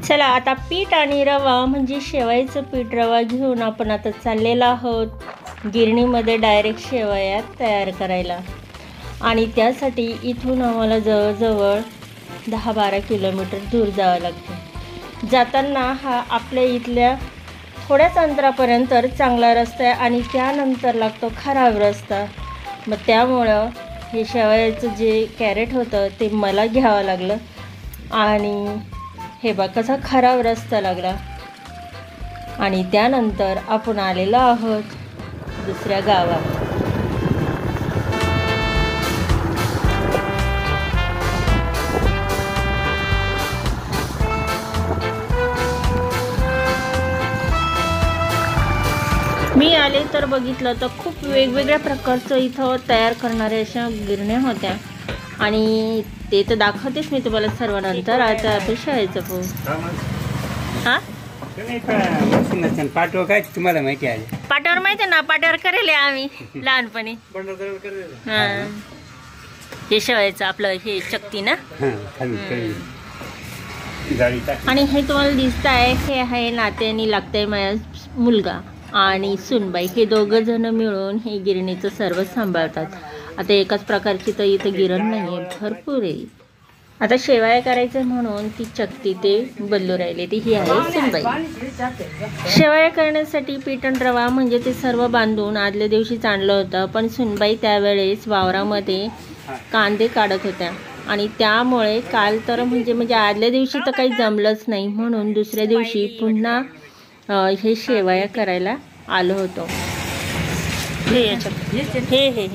चला आता पीठ आणि रवा म्हणजे शेवयाचं पीठ रवा घेऊन आपण आता चाललेलो आहोत गिरणीमध्ये डायरेक्ट शेवया तयार करायला. आणि त्यासाठी इथून आम्हाला जवळजवळ 10-12 किलोमीटर दूर जावं लागतं. जाताना हा आपल्या इथल्या थोड्याच अंतरापर्यंत चांगला रस्ता आहे आणि त्यानंतर लागतो खराब रस्ता. मग त्यामुळं हे शेवयाचं जे कॅरेट होतं ते मला घ्यावं लागलं आणि हे बघा कसा खराब रस्ता लागला. आणि त्यानंतर आपण आलेलो आहोत दुसऱ्या गावात. मी आले तर बघितलं तर खूप वेगवेगळ्या प्रकारचं इथं तयार करणाऱ्या अशा गिरण्या होत्या आणि ते तर दाखवतेच मी तुम्हाला सर्वांनंतर. आता आपण शेवयाचं पोळी हां पाठवर काय तुम्हाला माहिती आहे? पाट्यावर माहिती आहे ना, पाट्यावर करेल आम्ही लहानपणी. हां हे शेवयाचं आपलं हे चक्ती ना. आणि हे तुम्हाला दिसत आहे हे आहे नात्याने लागतंय माझा मुलगा आणि सुनबाई. हे दोघं जण मिळून हे गिरणीचं सर्व सांभाळतात. आता एकाच प्रकारची तर इथं गिरण नाही आहे, भरपूर आहे. आता शेवया करायचं म्हणून ती चक्ती ते बदलू राहिले. ती ही आहे सुनबाई. शेवया करण्यासाठी पीठ आणि रवा म्हणजे ते सर्व बांधून आदल्या दिवशीच आणलं होतं. पण सुनबाई त्यावेळेस वावरामध्ये कांदे काढत होत्या आणि त्यामुळे काल तर म्हणजे आदल्या दिवशी तर काही जमलंच नाही. म्हणून दुसऱ्या दिवशी पुन्हा हे शेवया करायला आलो होतो. हे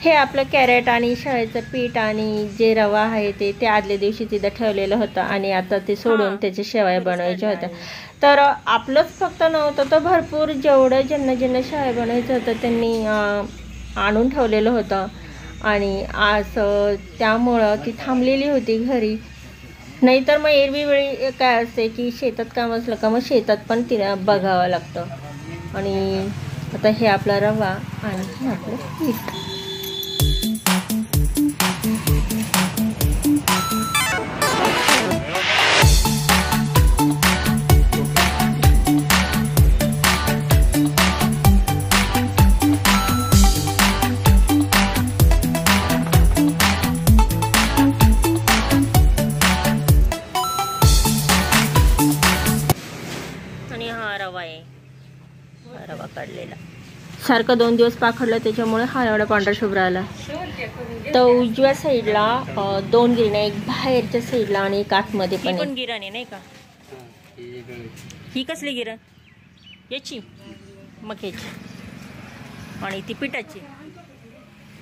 हे आपलं कॅरेट आणि शेवयाचं पीठ आणि जे रवा आहे ते आदल्या दिवशी तिथं ठेवलेलं होतं आणि आता ते सोडून त्याच्या शेवया बनवायच्या होत्या. तर आपलंच फक्त नव्हतं तर भरपूर जेवढं ज्यांना शेवया बनायचं होतं त्यांनी आणून ठेवलेलं होतं. आणि आज त्यामुळं ती थांबलेली होती घरी. नाहीतर मग एरवी वेळी काय असते की शेतात काम असलं का मग शेतात पण तिला बघावं लागतं. आणि आता हे आपला रवा आणि हे आपलं पीठ. रवा काढलेला सारखं 2 दिवस पाखडलं त्याच्यामुळे हा एवढा पांढरा शुभ्र आला. तर उजव्या साईडला 2 गिरण्या, एक बाहेरच्या साईडला आणि एक आतमध्ये पण गिरण आहे नाही का. ही कसली गिरण? याची मक्याची आणि ती पिठाची.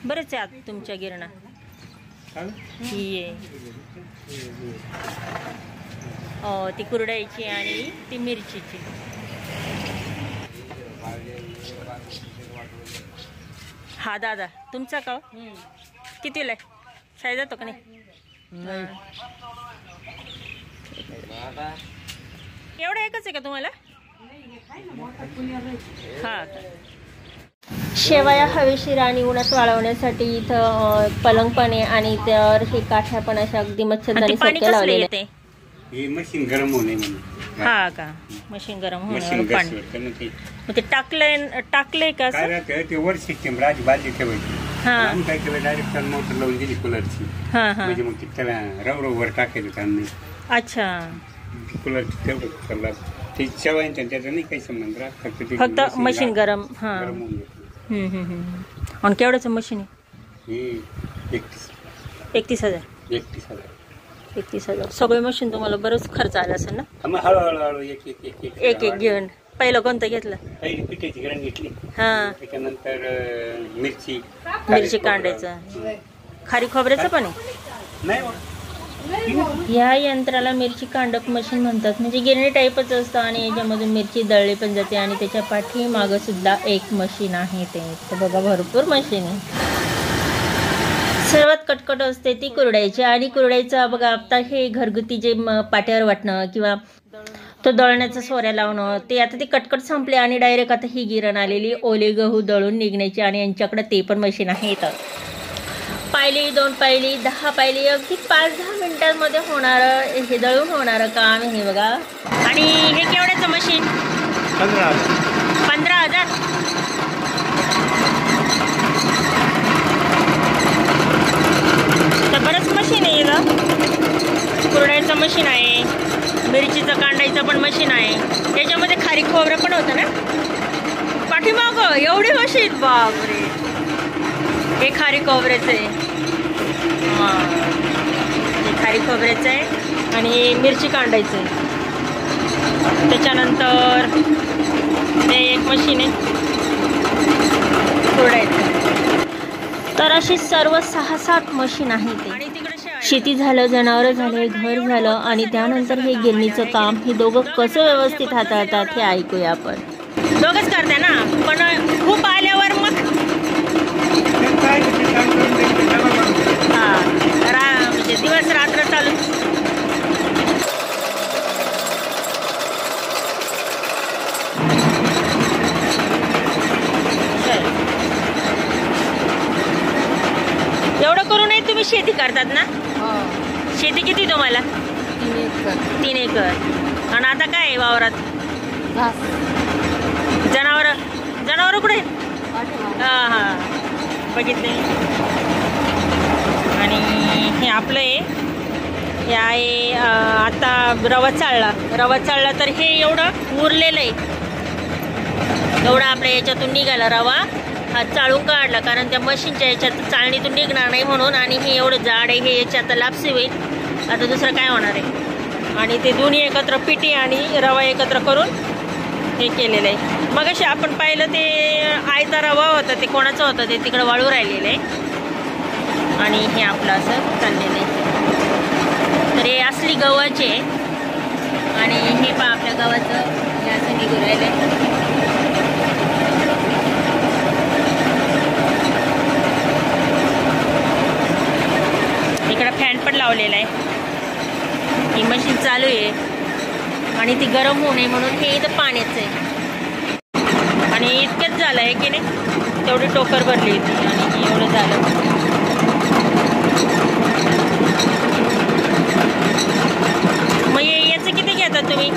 बरेच आहे आत तुमच्या गिरणा. ही ती कुरड्याची आणि ती मिरचीची. हा दादा तुमचा का? कितीला आहे? शाळेत जातो का नाही? एवढं एकच आहे का तुम्हाला? हा. शेवया हवेशीर आणि उन्हात वाळवण्यासाठी इथं पलंग पण आहे आणि त्यावर हे काठ्या पण अशा अगदी मच्छरदाणी सारखे लावलेले आहेत. हे मशीन गरम होणे म्हणून. हा का? मशीन गरम होणे पाणी. मग ते टाकले का? ते वर सिस्टीम राजी बाजी ठेवायची. आम्ही काय केलं डायरेक्ट मोटर लावून दिली कूलरची. म्हणजे मग त्याला रव वर टाकायचं काम नाही. अच्छा. कूलरची तेवढं ते शेवयांच्या त्याचा नाही काही संबंध राहत. फक्त मशीन गरम. हा. आणि केवढ्याचं मशीन आहे? 31,000. 31,000. सगळे मशीन तुम्हाला बरंच खर्च आला असेल ना? हळूहळू एक घेऊन. पहिलं कोणतं घेतलं? पहिली पिठाची गिरण घेतली. हा. त्याच्यानंतर मिरची कांड्याचं. खारी खोबऱ्याचं पण आहे. ह्या यंत्राला मिरची कांडप मशीन म्हणतात. म्हणजे गिरणी टाईपच असतं आणि याच्यामधून मिरची दळली पण जाते. आणि त्याच्या पाठीमागं सुद्धा एक मशीन आहे. ते बघा भरपूर मशीन आहे. सर्वात कटकट असते ती कुरड्याची. आणि कुरड्याचं बघा आता हे घरगुती जे पाट्यावर वाटणं किंवा तो दळण्याचं सोऱ्या लावणं ते आता ती कटकट संपले आणि डायरेक्ट आता ही गिरण आलेली ओले गहू दळून निघण्याची. आणि यांच्याकडे ते पण मशीन आहे. तर पायली 2 पायली 10 पायली अगदी 5-10 मिनिटांमध्ये होणारं हे दळून होणारं काम हे बघा. आणि हे केवढ्याचं मशीन? 15,000. तर बरंच मशीन आहे ना. कुरड्याचं मशीन आहे, मिरचीचं कांडायचं पण मशीन आहे. याच्यामध्ये खारी खोबरं पण होतं ना पाठीमागं. एवढी मशीन, बापरे. हे खारी खोबऱ्याचं आहे. हां, हे खारी खोबऱ्याचं आहे आणि मिरची कांडायचं आहे. त्याच्यानंतर ते एक मशीन आहे कुरड्याचं. तर अशी सर्व 6-7 मशीन आहे ते. शेती झालं, जनावरं झाले, घर झालं आणि त्यानंतर हे गिरणीचं काम हे दोघं कसं व्यवस्थित हाताळतात हे ऐकूया आपण. दोघंच करते ना, पण खूप आल्यावर मग हां म्हणजे दिवस रात्र चालू. एवढं करूनही तुम्ही शेती करतात ना? शेती किती तुम्हाला? 3 एकर. आणि आता काय आहे वावरात? जनावर कुठे? हां हां, बघितले. आणि हे आपलं आहे, हे आहे आता रवा चाळला तर हे एवढं उरलेलं आहे. एवढं आपल्या याच्यातून निघाला रवा. हा चाळून काढला कारण त्या मशीनच्या याच्यात चाळणीतून निघणार नाही म्हणून. आणि हे एवढं जाड आहे, हे याच्यात लापसी होईल. आता दुसरं काय होणार आहे. आणि ते दोन्ही एकत्र पिठी आणि रवा एकत्र करून हे केलेलं आहे. मग अशी आपण पाहिलं ते आयता रवा होता, ते कोणाचं होतं ते तिकडं वाळू राहिलेलं आहे. आणि हे आपलं असं चाललेलं आहे. तर हे असली गव्हाचे आणि हे पहा आपल्या गव्हाचं हे असं निघून राहिलं आहे. इकडं फॅन पण लावलेला आहे. ही मशीन चालू आहे आणि ती गरम होऊ नये म्हणून हे इथं पाण्याचं आहे. आणि इतकंच झालं आहे की नाही, तेवढी टोकर भरली होती आणि एवढं झालं. मग याचं किती घेतात तुम्ही?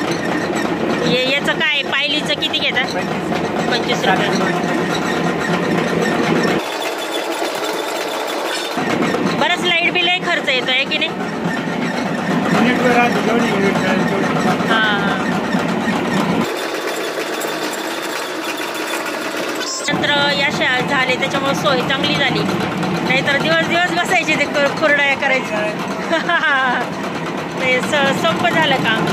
याचं काय पायलीचं किती घेतात? 25 रुपये. बरंच लाईट बिल आहे, खर्च येतो आहे की नाही? हां. नंतर या झाले त्याच्यामुळे सोय चांगली झाली. नाहीतर दिवस बसायचे ते कुरड्या करायचं. ते सोपं झालं काम.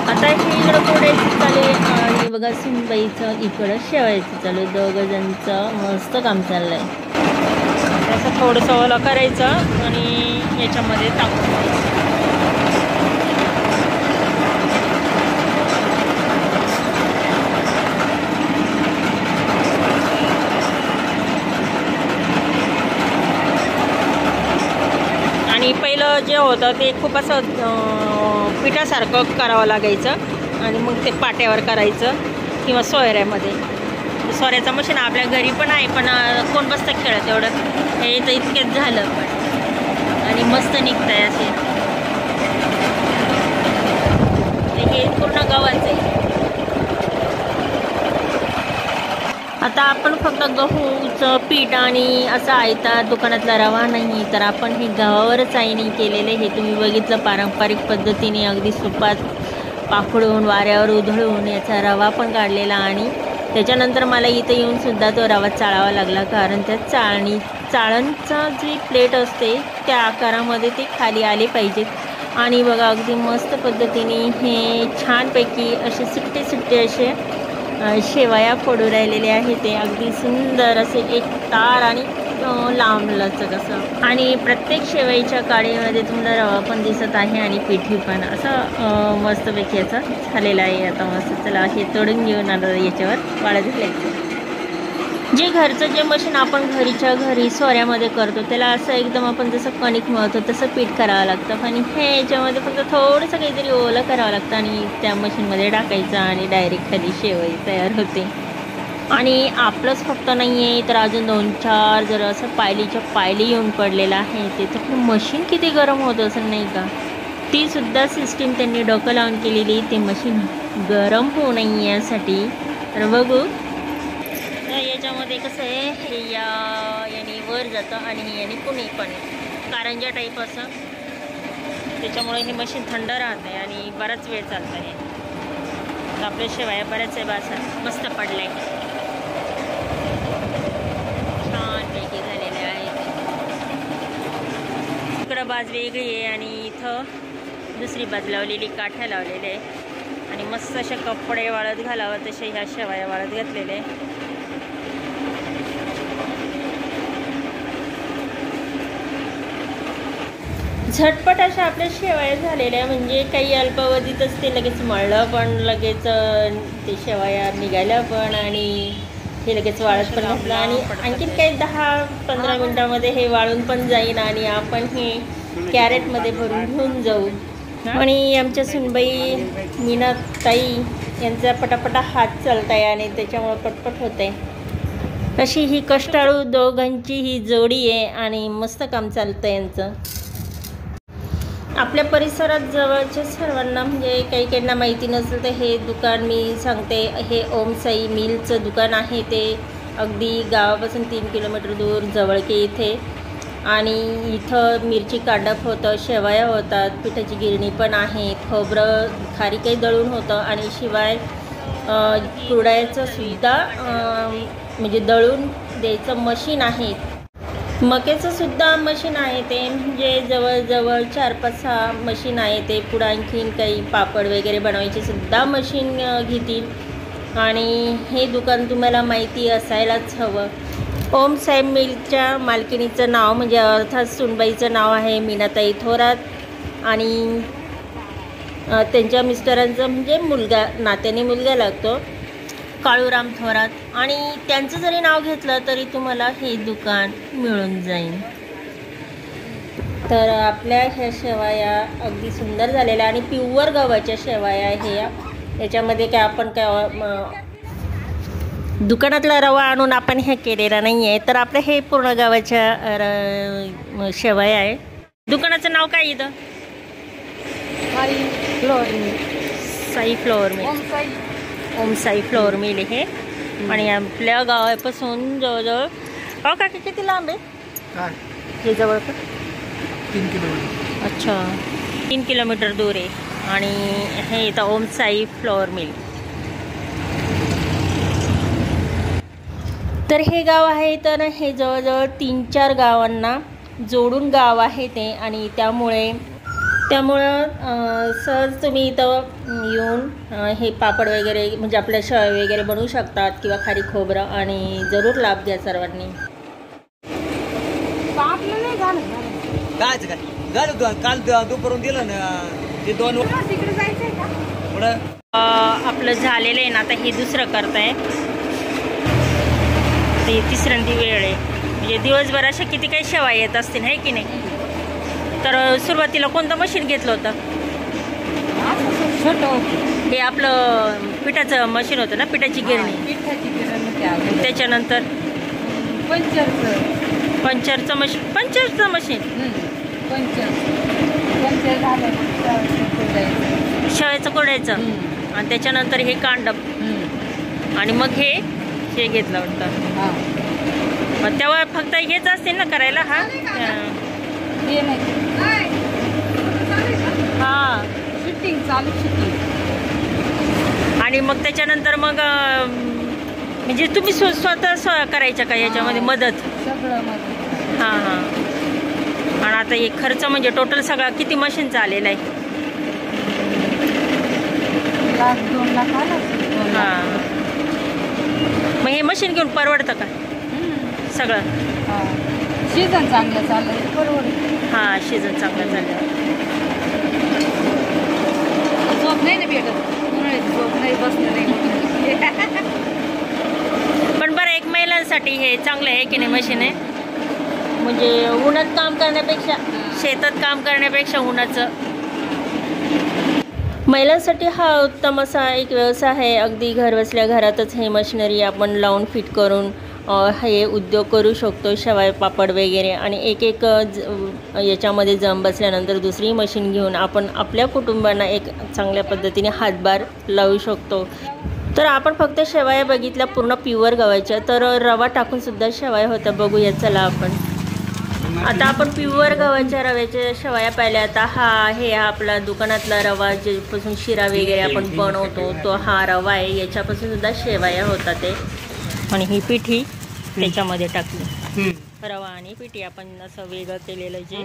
आता हे इकडं कुरड्याचं चालू आहे आणि बघा सुनबाईचं इकडं शेवायचं चालू आहे. दोघं जणचं मस्त काम चाललं आहे. असं थोडंसं ओलं करायचं आणि याच्यामध्ये टाकून द्यायचं. आणि पहिलं जे होतं ते खूप असं पिठासारखं करावं लागायचं आणि मग ते पाट्यावर करायचं किंवा सोयऱ्यामध्ये. सोऱ्याचं मशीन आपल्या घरी पण आहे, पण कोण बसतं खेळत एवढं. हे तर इतकेच झालं पण आणि मस्त निघत आहे असे. हे पूर्ण गव्हाचं आहे. आता आपण फक्त गहूचं पीठ आणि असं आयता दुकानातला रवा नाही, तर आपण हे गव्हावरच आईने केलेले. हे तुम्ही बघितलं पारंपरिक पद्धतीने अगदी सुपात पाखडून वाऱ्यावर उधळून याचा रवा पण काढलेला. आणि त्याच्यानंतर मला इथं येऊनसुद्धा तो रवा चाळावा लागला कारण त्या चाळणचा जी प्लेट असते त्या आकारामध्ये ते खाली आले पाहिजेत. आणि बघा अगदी मस्त पद्धतीने हे छानपैकी असे सुट्टे असे शेवया फोडू राहिलेले आहे. ते अगदी सुंदर असे एक तार आणि लांब लचक असं. आणि प्रत्येक शेवईच्या काडीमध्ये तुम्हाला रवा पण दिसत आहे आणि पिठी पण असं मस्तपैकी याचा झालेला आहे. आता मस्त चला हे तोडून घेऊन आता याच्यावर वाळत घालायचं. जे घरचं जे मशीन आपण घरीच्या घरी सोऱ्यामध्ये करतो त्याला असं एकदम आपण जसं कणिक मळतो तसं पीठ करावं लागतं. आणि हे याच्यामध्ये फक्त थोडंसं काहीतरी ओलं करावं लागतं आणि त्या मशीनमध्ये टाकायचं आणि डायरेक्ट खाली शेवई तयार होते. आणि आपलंच फक्त नाही आहे तर अजून 2-4 जर असं पायलीच्या पायली येऊन पडलेलं आहे ते, तर मशीन किती गरम होत असेल नाही का. ती सुद्धा सिस्टीम त्यांनी डोकं लावून केलेली, ते मशीन गरम होऊ नये यासाठी. तर बघू याच्यामध्ये कसं आहे, हे याने वर जातं आणि याने कुणी पण कारंजा टाईप असं, त्याच्यामुळे हे मशीन थंड राहत आहे आणि बराच वेळ चालतं आहे. तर आपल्या शेवया बऱ्याच आहे बासा मस्त पडले, छानपैकी झालेले आहेत. इकडं बाज वेगळी आहे आणि इथं दुसरी बाज लावलेली, काठ्या लावलेले आहे आणि मस्त असे कपडे वाळत घालावं तसे ह्या शेवया वाळत घातलेले. झटपट अशा आपल्या शेवया झालेल्या, म्हणजे काही अल्पावधीतच ते लगेच मळलं पण, लगेच ते शेवया निघाल्या पण आणि हे लगेच वाळत पण घातलं आणि आणखीन काही 10-15 मिनटामध्ये हे वाळून पण जाईल आणि आपण हे कॅरेटमध्ये भरून घेऊन जाऊ. आणि आमच्या सुनबाई मीनाताई यांचा पटापटा हात चालत आहे आणि त्याच्यामुळं पटपट होत आहे. अशी ही कष्टाळू दोघांची ही जोडी आहे आणि मस्त काम चालतं यांचं. आपल्या परिसरात जवळच्या सर्वांना, म्हणजे काही काहींना माहिती नसेल तर हे दुकान मी सांगते, हे ओम साई मिलचं दुकान आहे. ते अगदी गावापासून 3 किलोमीटर दूर जवळके इथे. आणि इथं मिरची कांडप होतं, शेवया होतात, पिठाची गिरणी पण आहे, खोबरं खारी काही दळून होतं आणि शिवाय कुरडयाचं सुद्धा म्हणजे दळून द्यायचं मशीन आहे. मक्याचं सुद्धा मशीन आहे ते, म्हणजे जवळजवळ 4-5-6 मशीन आहे ते. पुढं आणखीन काही पापड वगैरे बनवायचे सुद्धा मशीन घेतील आणि हे दुकान तुम्हाला माहिती असायलाच हवं. ओम साहेब मिलच्या मालकिणीचं नाव म्हणजे अर्थात सुनबाईचं नाव आहे मीनाताई थोरात आणि त्यांच्या मिस्टरांचं म्हणजे मुलगा, नात्याने मुलगा लागतो, काळूराम थोरात. आणि त्यांचं जरी नाव घेतलं तरी तुम्हाला हे दुकान मिळून जाईल. तर आपल्या ह्या शेवया अगदी सुंदर झालेल्या आणि प्युअर गव्हाच्या शेवया हे. याच्यामध्ये काय आपण काय दुकानातला रवा आणून आपण हे केलेला नाही आहे, तर आपलं हे पूर्ण गव्हाच्या शेवया आहे. दुकानाचं नाव काय इथं? साई फ्लॉवर मिल, ओम साई फ्लॉवर मिल हे. आणि आपल्या गावापासून जवळजवळ काकी किती लांब आहे हे? जवळ का 3 किलोमीटर. अच्छा, 3 किलोमीटर दूर आहे. आणि हे इथं ओम साई फ्लॉवर मिल. तर हे गाव आहे, तर हे जवळजवळ 3-4 गावांना जोडून गाव आहे ते. आणि त्यामुळं सहज तुम्ही इथं येऊन हे पापड वगैरे म्हणजे आपल्या शेवया वगैरे बनवू शकतात किंवा खारी खोबरं, आणि जरूर लाभ घ्या सर्वांनी. काल दुपारून दिलं ना ते 2 आपलं झालेलं आहे ना, आता हे दुसरं करताय, ते तिसऱ्यांदी वेळ आहे. म्हणजे दिवसभर अशा किती काही शेवया येत असतील आहे की नाही. तर सुरुवातीला कोणतं मशीन घेतलं होतं? हे आपलं पिठाचं मशीन होतं ना, पिठाची गिरणी. त्याच्यानंतर पंचरचं मशीन शेवयाचं कुरडयाचं. आणि त्याच्यानंतर हे कांडप आणि मग हे घेतलं वाटतं. मग तेव्हा फक्त हेच असते ना करायला. हा शिफ्टिंग चालू शिफ्टिंग. आणि मग त्याच्यानंतर मग म्हणजे तुम्ही स्वतः करायचं का याच्यामध्ये मदत? सगळं मदत. हां. आणि आता हे खर्च म्हणजे टोटल सगळा किती मशीनचा आलेला आहे? 1-2 लाख आला. हां. मग हे मशीन घेऊन परवडतं का सगळं? सीझन चांगलं चाललं परवडतं. हां, सीझन चांगलं चाललं. झोप नाही ना भेटत, झोप नाही, बसणं नाही. पण बरं, एक महिलांसाठी हे चांगलं आहे की नाही मशीन आहे. म्हणजे उन्हात काम करण्यापेक्षा, शेतात काम करण्यापेक्षा उन्हाचं. महिलांसाठी हा उत्तम असा एक व्यवसाय आहे. अगदी घरबसल्या घरातच हे मशिनरी आपण लावून फिट करून हे उद्योग करू शकतो. शेवाय पापड वगैरे आणि एक याच्यामध्ये जम बसल्यानंतर दुसरी मशीन घेऊन आपण आपल्या कुटुंबांना एक चांगल्या पद्धतीने हातभार लावू शकतो. तर आपण फक्त शेवाया बघितल्या पूर्ण प्युअर गव्हाच्या, तर रवा टाकून सुद्धा शेवाया होत्या. बघूया चला आपण. आता आपण प्युअर गव्हाच्या रव्याच्या शेवाया पाहिल्या. आता हा आपला दुकानातला रवा ज्यापासून शिरा वगैरे आपण बनवतो तो हा रवा आहे. याच्यापासून सुद्धा शेवाया होतात ते. आणि ही पिठी त्याच्यामध्ये टाकली. रवा आणि पिठी आपण असं वेगळं केलेलं जे.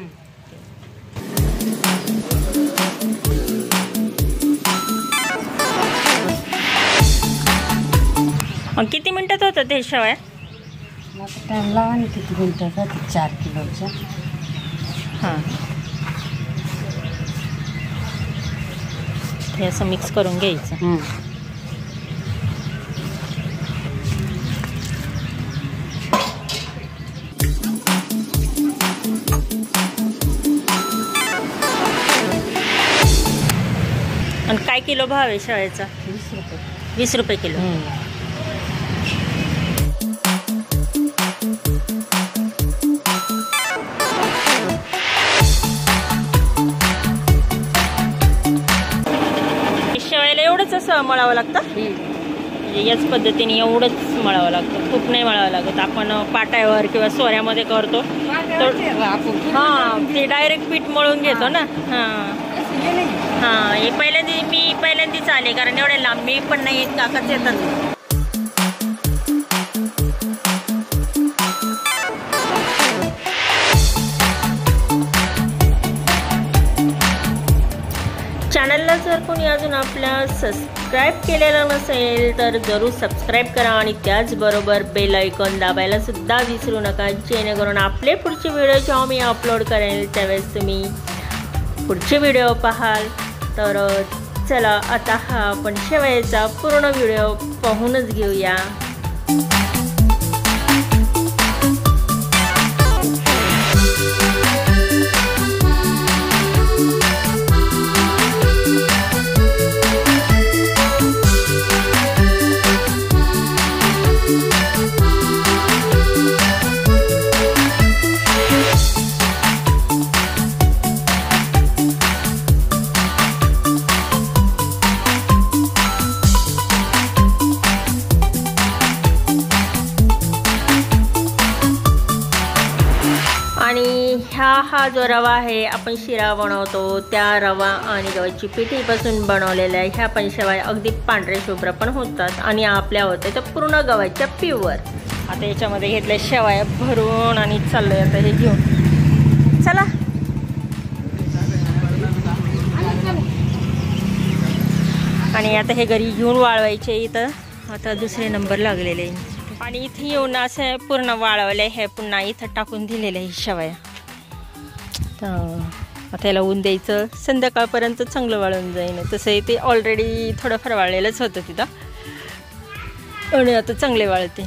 किती मिनिटात होतं ते शेवाया? टाइम लावा ना किती मिनिटाचा? 4 किलोच्या. हां, हे असं मिक्स करून घ्यायचं. आणि काय किलो भाव आहे शेवायाचा? 20 रुपये. 20 रुपये किलो. शेवायला एवढंच असं मळावं लागतं. म्हणजे याच पद्धतीने एवढंच मळावं लागतं. खूप नाही मळावं लागत. आपण पाट्यावर किंवा सोऱ्यामध्ये करतो तर हां, ते डायरेक्ट पीठ मळून घेतो ना. हां, हे पहिल्यांदाच आले, कारण एवढ्या लांबी पण नाही येत, काकाच येतात. चॅनलला जर कोणी अजून आपल्या सबस्क्राईब केलेलं नसेल तर जरूर सबस्क्राईब करा आणि त्याचबरोबर बेल आयकॉन दाबायला सुद्धा विसरू नका, जेणेकरून आपले पुढचे व्हिडिओ जेव्हा मी अपलोड करेल त्यावेळेस तुम्ही पुढचे व्हिडिओ पाहाल. तर चला आता हा आपण शेवयाचा पूर्ण व्हिडिओ पाहूनच घेऊया. आणि हा जो रवा आहे आपण शिरा बनवतो त्या रवा आणि गव्हाची पिठीपासून बनवलेल्या ह्या पण शेवाया अगदी पांढऱ्या शुभ्र पण होतात आणि आपल्या होत्या त्या पूर्ण गव्हाच्या प्युअर. आता याच्यामध्ये घेतल्या शेवाया भरून आणि चाललोय आता हे घेऊन. चला आणि आता हे घरी घेऊन वाळवायचे. इथं आता दुसरे नंबर लागलेले आणि इथे येऊन असं पूर्ण वाळवले हे पुन्हा इथं टाकून दिलेलं आहे शेवया. तर आता याला ऊन द्यायचं, संध्याकाळपर्यंत चांगलं वाळून जाईन. तसं ते ऑलरेडी थोडंफार वाळलेलंच होतं तिथं आणि आता चांगले वाळते.